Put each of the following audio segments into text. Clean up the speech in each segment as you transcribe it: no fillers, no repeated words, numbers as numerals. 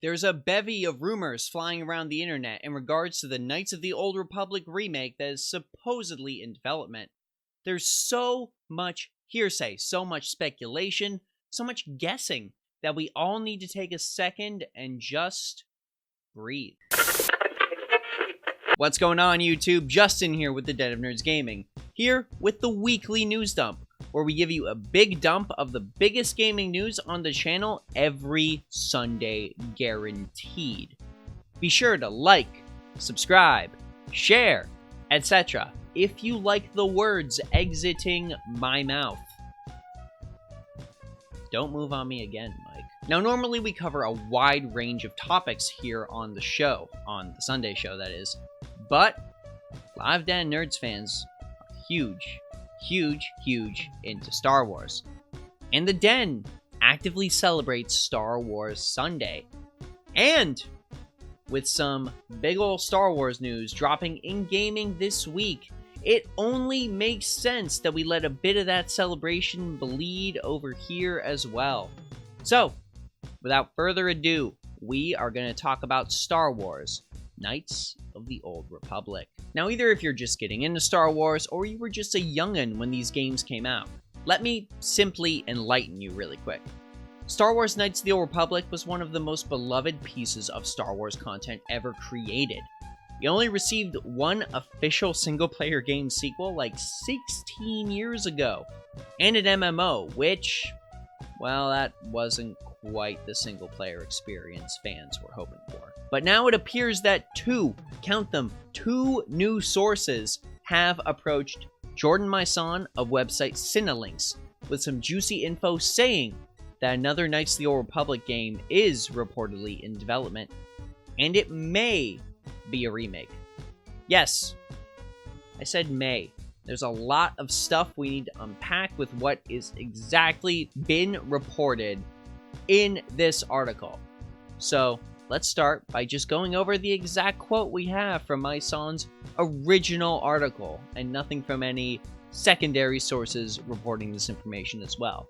There's a bevy of rumors flying around the internet in regards to the Knights of the Old Republic remake that is supposedly in development. There's so much hearsay, so much speculation, so much guessing that we all need to take a second and just breathe. What's going on, YouTube? Justin here with the Den of Nerds Gaming, here with the weekly news dump, where we give you a big dump of the biggest gaming news on the channel every Sunday, guaranteed. Be sure to like, subscribe, share, etc. if you like the words exiting my mouth. Don't move on me again, Mike. Now, normally we cover a wide range of topics here on the show, on the Sunday show, that is. But Live Den Nerds fans are huge into Star Wars. And the Den actively celebrates Star Wars Sunday. And with some big ol' Star Wars news dropping in gaming this week, it only makes sense that we let a bit of that celebration bleed over here as well. So, without further ado, we are going to talk about Star Wars Knights of the Old Republic. Now, either if you're just getting into Star Wars or you were just a youngin' when these games came out, let me simply enlighten you really quick. Star Wars Knights of the Old Republic was one of the most beloved pieces of Star Wars content ever created. It only received one official single-player game sequel like 16 years ago, and an MMO, which, well, that wasn't quite the single-player experience fans were hoping for. But now it appears that two new sources have approached Jordan Myson of website Cinelinx with some juicy info saying that another Knights of the Old Republic game is reportedly in development, and it may be a remake. Yes, I said may. There's a lot of stuff we need to unpack with what is exactly been reported in this article. So let's start by just going over the exact quote we have from Myson's original article, and nothing from any secondary sources reporting this information as well.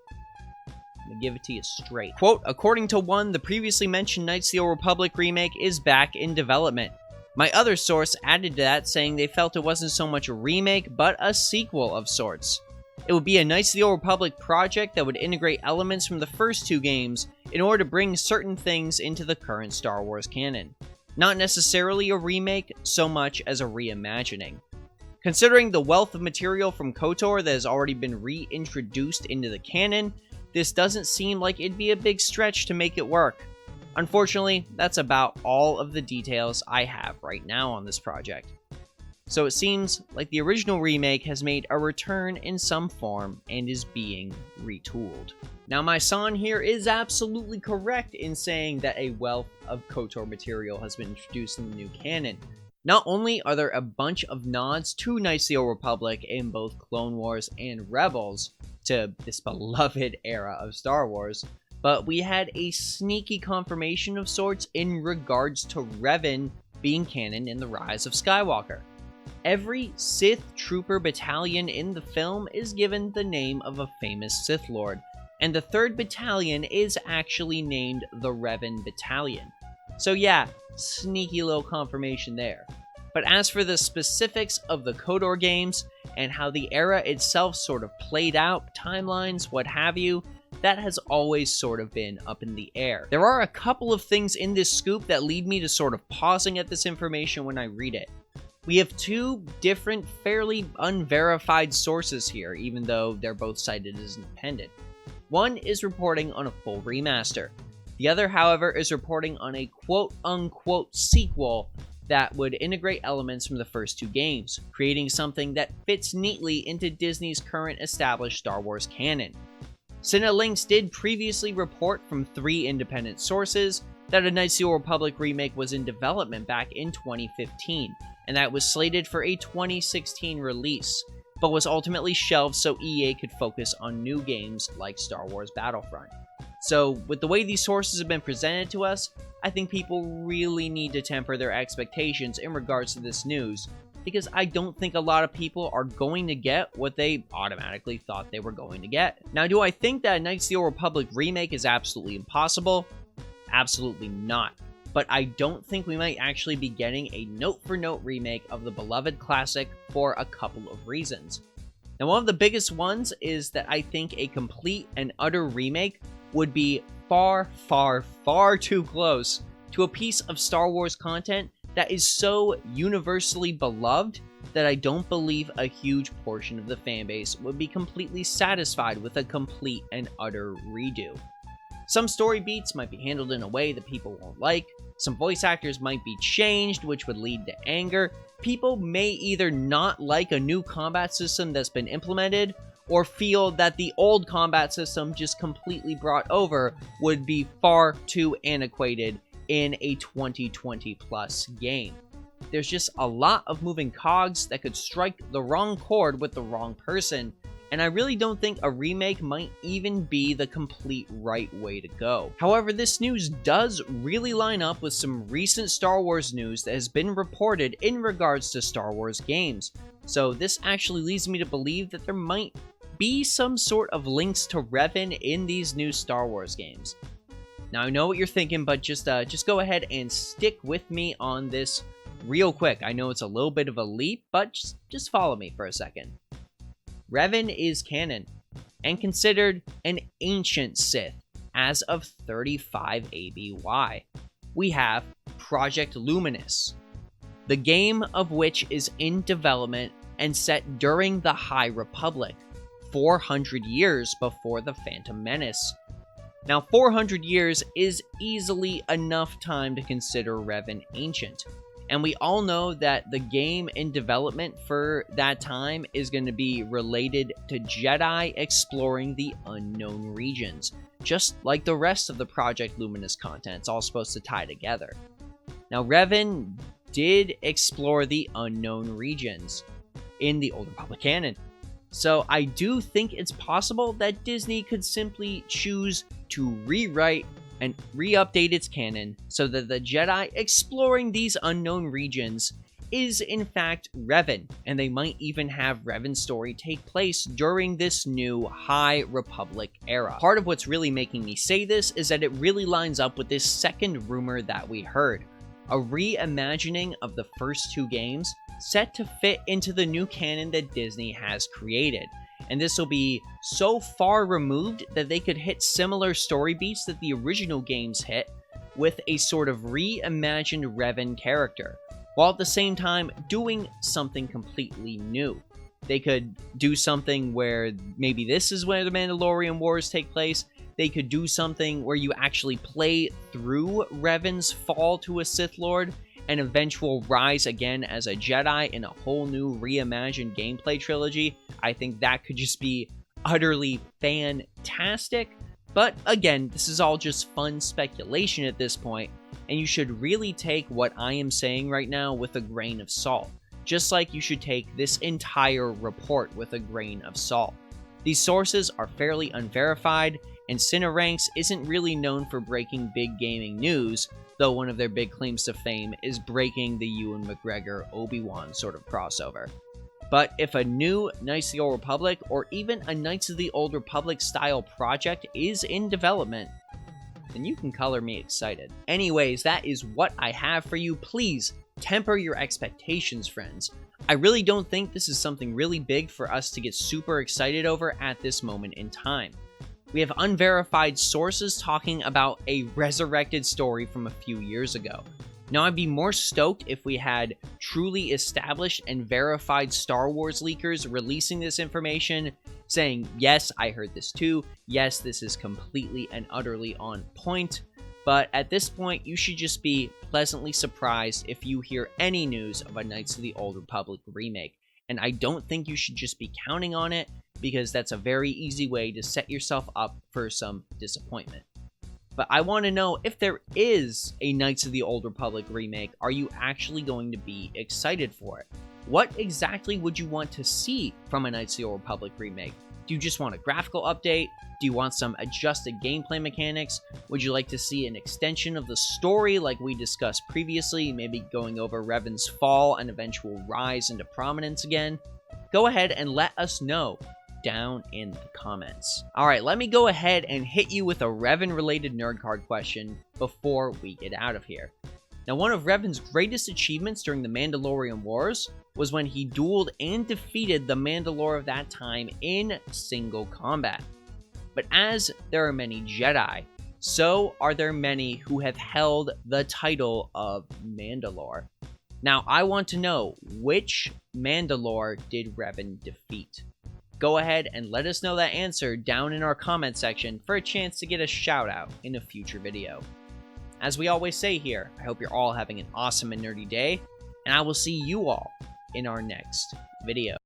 I'm gonna give it to you straight. Quote, according to one, the previously mentioned Knights of the Old Republic remake is back in development. My other source added to that, saying they felt it wasn't so much a remake, but a sequel of sorts. It would be a Knights of the Old Republic project that would integrate elements from the first two games in order to bring certain things into the current Star Wars canon. Not necessarily a remake so much as a reimagining. Considering the wealth of material from KOTOR that has already been reintroduced into the canon, this doesn't seem like it'd be a big stretch to make it work. Unfortunately, that's about all of the details I have right now on this project. So it seems like the original remake has made a return in some form and is being retooled. Now, Myson here is absolutely correct in saying that a wealth of KOTOR material has been introduced in the new canon. Not only are there a bunch of nods to Knights of the Old Republic in both Clone Wars and Rebels, to this beloved era of Star Wars, but we had a sneaky confirmation of sorts in regards to Revan being canon in The Rise of Skywalker. Every Sith Trooper battalion in the film is given the name of a famous Sith Lord, and the 3rd Battalion is actually named the Revan Battalion. So yeah, sneaky little confirmation there. But as for the specifics of the KOTOR games, and how the era itself sort of played out, timelines, what have you, that has always sort of been up in the air. There are a couple of things in this scoop that lead me to sort of pausing at this information when I read it. We have two different, fairly unverified sources here, even though they're both cited as independent. One is reporting on a full remaster. The other, however, is reporting on a quote-unquote sequel that would integrate elements from the first two games, creating something that fits neatly into Disney's current established Star Wars canon. Cinelinx did previously report from 3 independent sources that a Knights of the Old Republic remake was in development back in 2015, and that it was slated for a 2016 release, but was ultimately shelved so EA could focus on new games like Star Wars Battlefront. So, with the way these sources have been presented to us, I think people really need to temper their expectations in regards to this news, because I don't think a lot of people are going to get what they automatically thought they were going to get. Now, do I think that a Knights of the Old Republic remake is absolutely impossible? Absolutely not. But I don't think we might actually be getting a note-for-note remake of the beloved classic for a couple of reasons. Now, one of the biggest ones is that I think a complete and utter remake would be far, far, far too close to a piece of Star Wars content that is so universally beloved that I don't believe a huge portion of the fanbase would be completely satisfied with a complete and utter redo. Some story beats might be handled in a way that people won't like, some voice actors might be changed, which would lead to anger. People may either not like a new combat system that's been implemented, or feel that the old combat system just completely brought over would be far too antiquated in a 2020 plus game. There's just a lot of moving cogs that could strike the wrong chord with the wrong person, and I really don't think a remake might even be the complete right way to go. However, this news does really line up with some recent Star Wars news that has been reported in regards to Star Wars games. So this actually leads me to believe that there might be some sort of links to Revan in these new Star Wars games. Now I know what you're thinking, but just go ahead and stick with me on this real quick. I know it's a little bit of a leap, but just follow me for a second. Revan is canon, and considered an ancient Sith as of 35 ABY. We have Project Luminous, the game of which is in development and set during the High Republic, 400 years before the Phantom Menace. Now, 400 years is easily enough time to consider Revan ancient. And we all know that the game in development for that time is going to be related to Jedi exploring the unknown regions. Just like the rest of the Project Luminous content, it's all supposed to tie together. Now, Revan did explore the unknown regions in the Old Republic canon. So I do think it's possible that Disney could simply choose to rewrite and re-update its canon so that the Jedi exploring these unknown regions is in fact Revan, and they might even have Revan's story take place during this new High Republic era. Part of what's really making me say this is that it really lines up with this second rumor that we heard, a reimagining of the first two games set to fit into the new canon that Disney has created. And this will be so far removed that they could hit similar story beats that the original games hit with a sort of reimagined Revan character, while at the same time doing something completely new. They could do something where maybe this is where the Mandalorian Wars take place. They could do something where you actually play through Revan's fall to a Sith Lord and eventual rise again as a Jedi in a whole new reimagined gameplay trilogy. I think that could just be utterly fantastic. But again, this is all just fun speculation at this point, and you should really take what I am saying right now with a grain of salt, just like you should take this entire report with a grain of salt. These sources are fairly unverified, and Cineranks isn't really known for breaking big gaming news, though one of their big claims to fame is breaking the Ewan McGregor Obi-Wan sort of crossover. But if a new Knights of the Old Republic, or even a Knights of the Old Republic style project is in development, then you can color me excited. Anyways, that is what I have for you. Please temper your expectations, friends. I really don't think this is something really big for us to get super excited over at this moment in time. We have unverified sources talking about a resurrected story from a few years ago. Now, I'd be more stoked if we had truly established and verified Star Wars leakers releasing this information, saying, yes, I heard this too, yes, this is completely and utterly on point. But at this point, you should just be pleasantly surprised if you hear any news of a Knights of the Old Republic remake. And I don't think you should just be counting on it, because that's a very easy way to set yourself up for some disappointment. But I want to know, if there is a Knights of the Old Republic remake, are you actually going to be excited for it? What exactly would you want to see from a Knights of the Old Republic remake? Do you just want a graphical update? Do you want some adjusted gameplay mechanics? Would you like to see an extension of the story like we discussed previously, maybe going over Revan's fall and eventual rise into prominence again? Go ahead and let us know down in the comments. Alright, let me go ahead and hit you with a Revan related nerd card question before we get out of here. Now, one of Revan's greatest achievements during the Mandalorian Wars was when he dueled and defeated the Mandalore of that time in single combat. But as there are many Jedi, so are there many who have held the title of Mandalore. Now, I want to know, which Mandalore did Revan defeat? Go ahead and let us know that answer down in our comment section for a chance to get a shout out in a future video. As we always say here, I hope you're all having an awesome and nerdy day, and I will see you all in our next video.